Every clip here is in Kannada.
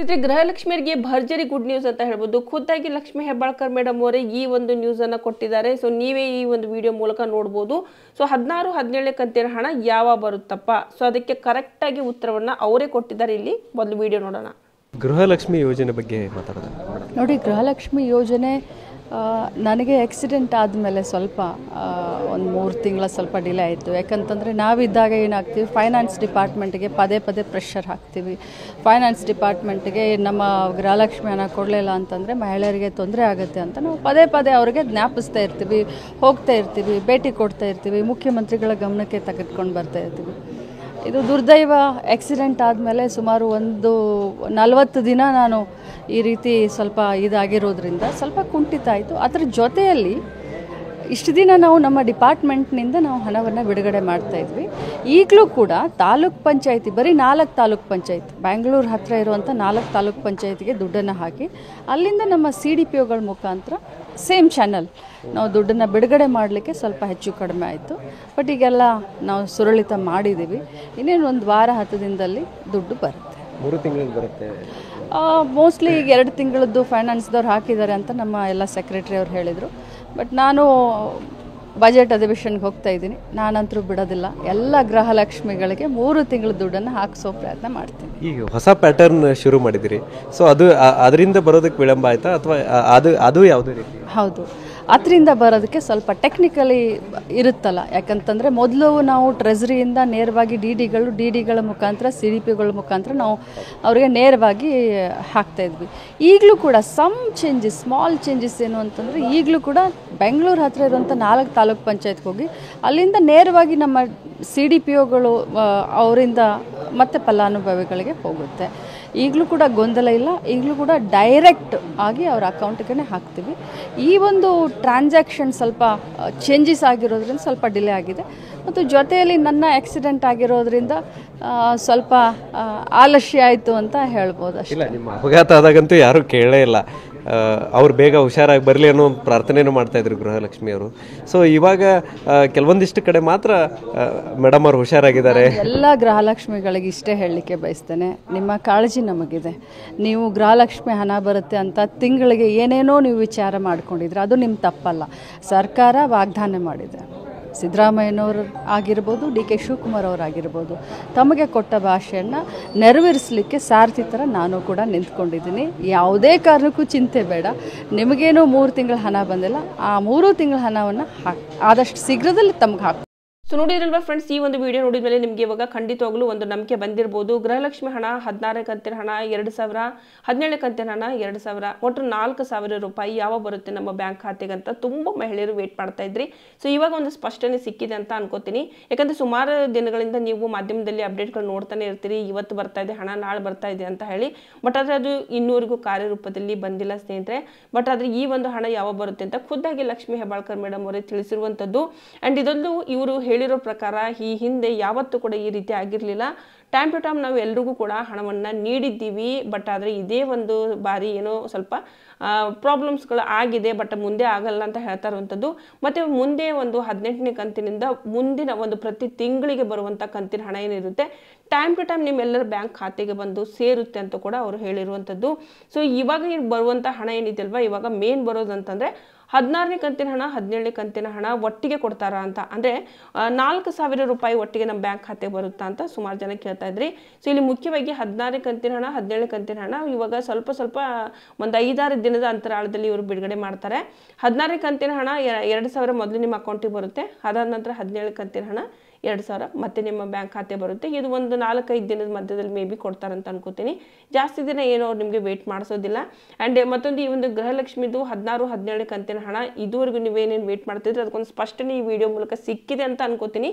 ಗೃಹಲಕ್ಷ್ಮಿಯರಿಗೆ ಭರ್ಜರಿ ಗುಡ್ ನ್ಯೂಸ್ ಅಂತ ಹೇಳ್ಬೋದು. ಖುದ್ದಾಗಿ ಲಕ್ಷ್ಮಿ ಹೆಬ್ಬಾಳ್ಕರ್ ಮೇಡಮ್ ಅವರೇ ಈ ಒಂದು ನ್ಯೂಸ್ ಅನ್ನ ಕೊಟ್ಟಿದ್ದಾರೆ. ಸೊ ನೀವೇ ಈ ಒಂದು ವಿಡಿಯೋ ಮೂಲಕ ನೋಡಬಹುದು. ಸೊ 16, 17 ಕಂತಿನ ಹಣ ಯಾವ ಬರುತ್ತಪ್ಪ, ಸೊ ಅದಕ್ಕೆ ಕರೆಕ್ಟ್ ಆಗಿ ಉತ್ತರವನ್ನ ಅವರೇ ಕೊಟ್ಟಿದ್ದಾರೆ. ಇಲ್ಲಿ ಮೊದಲು ವಿಡಿಯೋ ನೋಡೋಣ. ಗೃಹಲಕ್ಷ್ಮಿ ಯೋಜನೆ ಬಗ್ಗೆ ಮಾತಾಡೋಣ ನೋಡಿ. ಗೃಹಲಕ್ಷ್ಮಿ ಯೋಜನೆ ನನಗೆ ಆಕ್ಸಿಡೆಂಟ್ ಆದಮೇಲೆ ಸ್ವಲ್ಪ ಒಂದು 3 ತಿಂಗಳ ಸ್ವಲ್ಪ ಡಿಲೇ ಆಯಿತು. ಯಾಕಂತಂದರೆ ನಾವಿದ್ದಾಗ ಏನಾಗ್ತೀವಿ, ಫೈನಾನ್ಸ್ ಡಿಪಾರ್ಟ್ಮೆಂಟ್ಗೆ ಪದೇ ಪ್ರೆಷರ್ ಹಾಕ್ತೀವಿ. ಫೈನಾನ್ಸ್ ಡಿಪಾರ್ಟ್ಮೆಂಟ್ಗೆ ನಮ್ಮ ಗೃಹಲಕ್ಷ್ಮಿ ಹಣ ಕೊಡಲಿಲ್ಲ ಅಂತಂದರೆ ಮಹಿಳೆಯರಿಗೆ ತೊಂದರೆ ಆಗುತ್ತೆ ಅಂತ ನಾವು ಪದೇ ಅವ್ರಿಗೆ ಜ್ಞಾಪಿಸ್ತಾ ಇರ್ತೀವಿ, ಹೋಗ್ತಾ ಇರ್ತೀವಿ, ಭೇಟಿ ಕೊಡ್ತಾ ಇರ್ತೀವಿ, ಮುಖ್ಯಮಂತ್ರಿಗಳ ಗಮನಕ್ಕೆ ತೆಗೆದುಕೊಂಡು ಬರ್ತಾ ಇರ್ತೀವಿ. ಇದು ದುರ್ದೈವ ಆಕ್ಸಿಡೆಂಟ್ ಆದಮೇಲೆ ಸುಮಾರು ಒಂದು 40 ದಿನ ನಾನು ಈ ರೀತಿ ಸ್ವಲ್ಪ ಇದಾಗಿರೋದ್ರಿಂದ ಸ್ವಲ್ಪ ಕುಂಠಿತ ಆಯಿತು. ಅದರ ಜೊತೆಯಲ್ಲಿ ಇಷ್ಟು ದಿನ ನಾವು ನಮ್ಮ ಡಿಪಾರ್ಟ್ಮೆಂಟ್ನಿಂದ ನಾವು ಹಣವನ್ನು ಬಿಡುಗಡೆ ಮಾಡ್ತಾಯಿದ್ವಿ. ಈಗಲೂ ಕೂಡ ತಾಲೂಕ್ ಪಂಚಾಯತಿ, ಬರೀ 4 ತಾಲೂಕ್ ಪಂಚಾಯತ್, ಬ್ಯಾಂಗ್ಳೂರು ಹತ್ತಿರ ಇರುವಂಥ 4 ತಾಲೂಕ್ ಪಂಚಾಯತಿಗೆ ದುಡ್ಡನ್ನು ಹಾಕಿ ಅಲ್ಲಿಂದ ನಮ್ಮ CDPOಗಳ ಮುಖಾಂತರ ಸೇಮ್ ಚಾನಲ್ ನಾವು ದುಡ್ಡನ್ನು ಬಿಡುಗಡೆ ಮಾಡಲಿಕ್ಕೆ ಸ್ವಲ್ಪ ಹೆಚ್ಚು ಕಡಿಮೆ ಆಯಿತು. ಬಟ್ ಈಗೆಲ್ಲ ನಾವು ಸುರಳಿತ ಮಾಡಿದ್ದೀವಿ. ಇನ್ನೇನು ಒಂದು ವಾರ 10 ದಿನದಲ್ಲಿ ದುಡ್ಡು ಬರುತ್ತೆ. 3 ತಿಂಗಳಿಗೆ ಬರುತ್ತೆ ಮೋಸ್ಟ್ಲಿ ಈಗ 2 ತಿಂಗಳದ್ದು ಫೈನಾನ್ಸ್ದವ್ರು ಹಾಕಿದ್ದಾರೆ ಅಂತ ನಮ್ಮ ಎಲ್ಲ ಸೆಕ್ರೆಟರಿ ಅವ್ರು ಹೇಳಿದರು. ಬಟ್ ನಾನು ಬಜೆಟ್ ಅಧಿವೇಶನಕ್ಕೆ ಹೋಗ್ತಾ ಇದ್ದೀನಿ. ನಾನಂತರೂ ಬಿಡೋದಿಲ್ಲ. ಎಲ್ಲ ಗೃಹಲಕ್ಷ್ಮಿಗಳಿಗೆ 3 ತಿಂಗಳ ದುಡ್ಡನ್ನು ಹಾಕಿಸೋ ಪ್ರಯತ್ನ ಮಾಡ್ತೀನಿ. ಈಗ ಹೊಸ ಪ್ಯಾಟರ್ನ್ ಶುರು ಮಾಡಿದಿರಿ. ಸೊ ಅದರಿಂದ ಬರೋದಕ್ಕೆ ವಿಳಂಬ ಆಯ್ತಾ ಅಥವಾ ಅದು ಯಾವುದೇ ರೀತಿ? ಹೌದು, ಅದರಿಂದ ಬರೋದಕ್ಕೆ ಸ್ವಲ್ಪ ಟೆಕ್ನಿಕಲಿ ಇರುತ್ತಲ್ಲ. ಯಾಕಂತಂದರೆ ಮೊದಲು ನಾವು ಟ್ರೆಜರಿಯಿಂದ ನೇರವಾಗಿ ಡಿಡಿಗಳ ಮುಖಾಂತರ CDPಗಳ ಮುಖಾಂತರ ನಾವು ಅವರಿಗೆ ನೇರವಾಗಿ ಹಾಕ್ತಾಯಿದ್ವಿ. ಈಗಲೂ ಕೂಡ ಸ್ಮಾಲ್ ಚೇಂಜಸ್ ಏನು ಅಂತಂದರೆ, ಈಗಲೂ ಕೂಡ ಬೆಂಗಳೂರು ಹತ್ತಿರ ಇರುವಂಥ 4 ತಾಲೂಕ್ ಪಂಚಾಯತ್ಗೆ ಹೋಗಿ ಅಲ್ಲಿಂದ ನೇರವಾಗಿ ನಮ್ಮ CDPOಗಳು ಅವರಿಂದ ಮತ್ತೆ ಫಲಾನುಭವಿಗಳಿಗೆ ಹೋಗುತ್ತೆ. ಈಗಲೂ ಕೂಡ ಗೊಂದಲ ಇಲ್ಲ. ಈಗಲೂ ಕೂಡ ಡೈರೆಕ್ಟ್ ಆಗಿ ಅವರ ಅಕೌಂಟ್ಗೆ ಹಾಕ್ತೀವಿ. ಈ ಒಂದು ಟ್ರಾನ್ಸಾಕ್ಷನ್ ಸ್ವಲ್ಪ ಚೇಂಜಸ್ ಆಗಿರೋದ್ರಿಂದ ಸ್ವಲ್ಪ ಡಿಲೇ ಆಗಿದೆ. ಮತ್ತು ಜೊತೆಯಲ್ಲಿ ನನ್ನ ಆಕ್ಸಿಡೆಂಟ್ ಆಗಿರೋದ್ರಿಂದ ಸ್ವಲ್ಪ ಆಲಸ್ಯ ಆಯಿತು ಅಂತ ಹೇಳ್ಬೋದು ಅಷ್ಟೇ. ಇಲ್ಲ, ನಿಮ್ಮ ಅಪಘಾತ ಆದಾಗಂತೂ ಯಾರೂ ಕೇಳೇ ಇಲ್ಲ. ಅವ್ರು ಬೇಗ ಹುಷಾರಾಗಿ ಬರಲಿ ಅನ್ನೋ ಪ್ರಾರ್ಥನೆನೂ ಮಾಡ್ತಾಯಿದ್ರು ಗೃಹಲಕ್ಷ್ಮಿ ಅವರು. ಸೊ ಇವಾಗ ಕೆಲವೊಂದಿಷ್ಟು ಕಡೆ ಮಾತ್ರ ಮೇಡಮ್ ಅವ್ರು ಹುಷಾರಾಗಿದ್ದಾರೆ. ಎಲ್ಲ ಗೃಹಲಕ್ಷ್ಮಿಗಳಿಗೆ ಇಷ್ಟೇ ಹೇಳಲಿಕ್ಕೆ ಬಯಸ್ತೇನೆ, ನಿಮ್ಮ ಕಾಳಜಿ ನಮಗಿದೆ. ನೀವು ಗೃಹಲಕ್ಷ್ಮಿ ಹಣ ಬರುತ್ತೆ ಅಂತ ತಿಂಗಳಿಗೆ ಏನೇನೋ ನೀವು ವಿಚಾರ ಮಾಡ್ಕೊಂಡಿದ್ರೆ ಅದು ನಿಮ್ಮ ತಪ್ಪಲ್ಲ. ಸರ್ಕಾರ ವಾಗ್ದಾನ ಮಾಡಿದೆ. ಸಿದ್ದರಾಮಯ್ಯನವರು ಆಗಿರ್ಬೋದು, DK ಶಿವಕುಮಾರ್ ಅವರಾಗಿರ್ಬೋದು, ತಮಗೆ ಕೊಟ್ಟ ಭಾಷೆಯನ್ನು ನೆರವೇರಿಸಲಿಕ್ಕೆ ಸಾರಥಿ ಥರ ನಾನು ಕೂಡ ನಿಂತ್ಕೊಂಡಿದ್ದೀನಿ. ಯಾವುದೇ ಕಾರಣಕ್ಕೂ ಚಿಂತೆ ಬೇಡ. ನಿಮಗೇನೋ 3 ತಿಂಗಳ ಹಣ ಬಂದಿಲ್ಲ, ಆ 3 ತಿಂಗಳ ಹಣವನ್ನು ಆದಷ್ಟು ಶೀಘ್ರದಲ್ಲಿ ತಮಗೆ ಹಾಕಿ. ಸೊ ನೋಡಿದ್ರಲ್ವಾ ಫ್ರೆಂಡ್ಸ್, ಈ ಒಂದು ವಿಡಿಯೋ ನೋಡಿದ್ಮೇಲೆ ನಿಮಗೆ ಇವಾಗ ಖಂಡಿತವಾಗ್ಲೂ ಒಂದು ನಂಬಿಕೆ ಬಂದಿರಬಹುದು. ಗೃಹಲಕ್ಷ್ಮಿ ಹಣ 16 ಕಂತಿನ ಹಣ 2,000, 17 ಕಂತಿನ ಹಣ 2,000, ಒಟ್ಟು 4,000 ರೂಪಾಯಿ ಯಾವ ಬರುತ್ತೆ ನಮ್ಮ ಬ್ಯಾಂಕ್ ಖಾತೆಗೆ ಅಂತ ತುಂಬ ಮಹಿಳೆಯರು ವೇಟ್ ಮಾಡ್ತಾ ಇದ್ರಿ. ಸೊ ಇವಾಗ ಒಂದು ಸ್ಪಷ್ಟನೆ ಸಿಕ್ಕಿದೆ ಅಂತ ಅನ್ಕೋತೀನಿ. ಯಾಕಂದರೆ ಸುಮಾರು ದಿನಗಳಿಂದ ನೀವು ಮಾಧ್ಯಮದಲ್ಲಿ ಅಪ್ಡೇಟ್ಗಳು ನೋಡ್ತಾನೆ ಇರ್ತೀರಿ, ಇವತ್ತು ಬರ್ತಾ ಇದೆ ಹಣ, ನಾಳೆ ಬರ್ತಾ ಇದೆ ಅಂತ ಹೇಳಿ. ಬಟ್ ಆದರೆ ಅದು ಇನ್ನೂವರೆಗೂ ಕಾರ್ಯರೂಪದಲ್ಲಿ ಬಂದಿಲ್ಲ ಸ್ನೇಹಿತರೆ. ಬಟ್ ಆದರೆ ಈ ಒಂದು ಹಣ ಯಾವ ಬರುತ್ತೆ ಅಂತ ಖುದ್ದಾಗಿ ಲಕ್ಷ್ಮಿ ಹೆಬ್ಬಾಳ್ಕರ್ ಮೇಡಮ್ ಅವರೇ ತಿಳಿಸಿರುವಂಥದ್ದು. ಆ್ಯಂಡ್ ಇದೊಂದು ಇವರು ಹೇಳಿರೋ ಪ್ರಕಾರ ಈ ಹಿಂದೆ ಯಾವತ್ತೂ ಕೂಡ ಈ ರೀತಿ ಆಗಿರಲಿಲ್ಲ. ಟೈಮ್ ಟು ಟೈಮ್ ನಾವು ಎಲ್ರಿಗೂ ಕೂಡ ಹಣವನ್ನು ನೀಡಿದ್ದೀವಿ. ಬಟ್ ಆದರೆ ಇದೇ ಒಂದು ಬಾರಿ ಏನೋ ಸ್ವಲ್ಪ ಪ್ರಾಬ್ಲಮ್ಸ್ಗಳು ಆಗಿದೆ. ಬಟ್ ಮುಂದೆ ಆಗಲ್ಲ ಅಂತ ಹೇಳ್ತಾ ಇರುವಂಥದ್ದು. ಮತ್ತು ಮುಂದೆ ಒಂದು 18ನೇ ಕಂತಿನಿಂದ ಮುಂದಿನ ಒಂದು ಪ್ರತಿ ತಿಂಗಳಿಗೆ ಬರುವಂಥ ಕಂತಿನ ಹಣ ಏನಿರುತ್ತೆ ಟೈಮ್ ಟು ಟೈಮ್ ನಿಮ್ಮೆಲ್ಲರ ಬ್ಯಾಂಕ್ ಖಾತೆಗೆ ಬಂದು ಸೇರುತ್ತೆ ಅಂತ ಕೂಡ ಅವರು ಹೇಳಿರುವಂಥದ್ದು. ಸೊ ಇವಾಗ ಬರುವಂಥ ಹಣ ಏನಿದೆಯಲ್ವ, ಇವಾಗ ಮೇನ್ ಬರೋದಂತಂದರೆ 16ನೇ ಕಂತಿನ ಹಣ, 17ನೇ ಕಂತಿನ ಹಣ ಒಟ್ಟಿಗೆ ಕೊಡ್ತಾರ ಅಂತ. ಅಂದರೆ 4,000 ರೂಪಾಯಿ ಒಟ್ಟಿಗೆ ನಮ್ಮ ಬ್ಯಾಂಕ್ ಖಾತೆ ಬರುತ್ತಾ ಅಂತ ಸುಮಾರು ಜನ ಕೇಳ್ತಾ ಇದ್ರಿ. ಸೊ ಇಲ್ಲಿ ಮುಖ್ಯವಾಗಿ 16ನೇ ಕಂತಿನ ಹಣ, 17ನೇ ಕಂತಿನ ಹಣ ಇವಾಗ ಸ್ವಲ್ಪ ಒಂದು 5-6 ದಿನದ ಅಂತರಾಳದಲ್ಲಿ ಇವರು ಬಿಡುಗಡೆ ಮಾಡ್ತಾರೆ. 16ನೇ ಕಂತಿನ ಹಣ 2,000 ಮೊದಲು ನಿಮ್ಮ ಅಕೌಂಟಿಗೆ ಬರುತ್ತೆ. ಅದಾದ ನಂತರ 17ನೇ ಕಂತಿನ ಹಣ 2,000 ಮತ್ತೆ ನಿಮ್ಮ ಬ್ಯಾಂಕ್ ಖಾತೆ ಬರುತ್ತೆ. ಇದು ಒಂದು 4-5 ದಿನದ ಮಧ್ಯದಲ್ಲಿ ಮೇ ಬಿ ಕೊಡ್ತಾರಂತ ಅನ್ಕೋತೀನಿ. ಜಾಸ್ತಿ ದಿನ ಏನೋ ಅವ್ರು ನಿಮಗೆ ವೇಟ್ ಮಾಡಿಸೋದಿಲ್ಲ. ಆ್ಯಂಡ್ ಮತ್ತೊಂದು ಈ ಒಂದು ಗೃಹಲಕ್ಷ್ಮಿದು 16, 17ನೇ ಕಂತಿನ ಹಣ ಇದುವರೆಗೂ ನೀವೇನೇನು ವೇಟ್ ಮಾಡ್ತಿದ್ರೆ ಅದಕ್ಕೊಂದು ಸ್ಪಷ್ಟನೆ ಈ ವಿಡಿಯೋ ಮೂಲಕ ಸಿಕ್ಕಿದೆ ಅಂತ ಅನ್ಕೋತೀನಿ.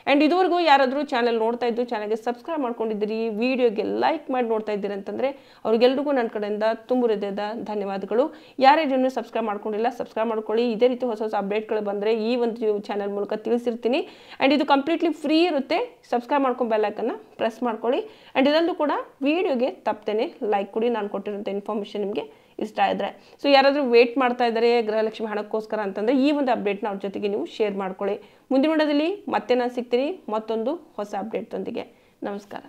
ಆ್ಯಂಡ್ ಇದುವರೆಗೂ ಯಾರಾದರೂ ಚಾನಲ್ ನೋಡ್ತಾ ಇದ್ದು ಚಾನಲ್ಗೆ ಸಬ್ಸ್ಕ್ರೈಬ್ ಮಾಡ್ಕೊಂಡಿದ್ದೀರಿ, ವಿಡಿಯೋಗೆ ಲೈಕ್ ಮಾಡಿ ನೋಡ್ತಾ ಇದ್ದೀರಿ ಅಂತಂದರೆ ಅವ್ರಿಗೆಲ್ರಿಗೂ ನನ್ನ ಕಡೆಯಿಂದ ತುಂಬ ಹೃದಯದ ಧನ್ಯವಾದಗಳು. ಯಾರ್ಯಾರು ಸಬ್ಸ್ಕ್ರೈಬ್ ಮಾಡ್ಕೊಂಡಿಲ್ಲ ಸಬ್ಸ್ಕ್ರೈಬ್ ಮಾಡ್ಕೊಳ್ಳಿ. ಇದೇ ರೀತಿ ಹೊಸ ಅಪ್ಡೇಟ್ಗಳು ಬಂದರೆ ಈ ಒಂದು ಚಾನಲ್ ಮೂಲಕ ತಿಳಿಸಿರ್ತೀನಿ. ಆ್ಯಂಡ್ ಇದು ಕಂಪ್ಲೀಟ್ಲಿ ಫ್ರೀ ಇರುತ್ತೆ. ಸಬ್ಸ್ಕ್ರೈಬ್ ಮಾಡ್ಕೊಂಡು ಬೆಲ್ ಐಕನ್ನ ಪ್ರೆಸ್ ಮಾಡ್ಕೊಳ್ಳಿ. ಆ್ಯಂಡ್ ಇದೊಂದು ಕೂಡ ವಿಡಿಯೋಗೆ ತಪ್ಪದೇನೆ ಲೈಕ್ ಕೊಡಿ, ನಾನು ಕೊಟ್ಟಿರೋಂಥ ಇನ್ಫಾರ್ಮೇಷನ್ ನಿಮಗೆ ಇಷ್ಟ ಇದ್ದರೆ. ಸೊ ಯಾರಾದರೂ ವೇಟ್ ಮಾಡ್ತಾ ಇದ್ದಾರೆ ಗೃಹಲಕ್ಷ್ಮಿ ಹಣಕ್ಕೋಸ್ಕರ ಅಂತಂದರೆ ಈ ಒಂದು ಅಪ್ಡೇಟ್ನ ಅವ್ರ ಜೊತೆಗೆ ನೀವು ಶೇರ್ ಮಾಡ್ಕೊಳ್ಳಿ. ಮುಂದಿನ ವಿಡಿಯೋದಲ್ಲಿ ಮತ್ತೆ ನಾನು ಸಿಗ್ತೀನಿ ಮತ್ತೊಂದು ಹೊಸ ಅಪ್ಡೇಟ್ದೊಂದಿಗೆ. ನಮಸ್ಕಾರ.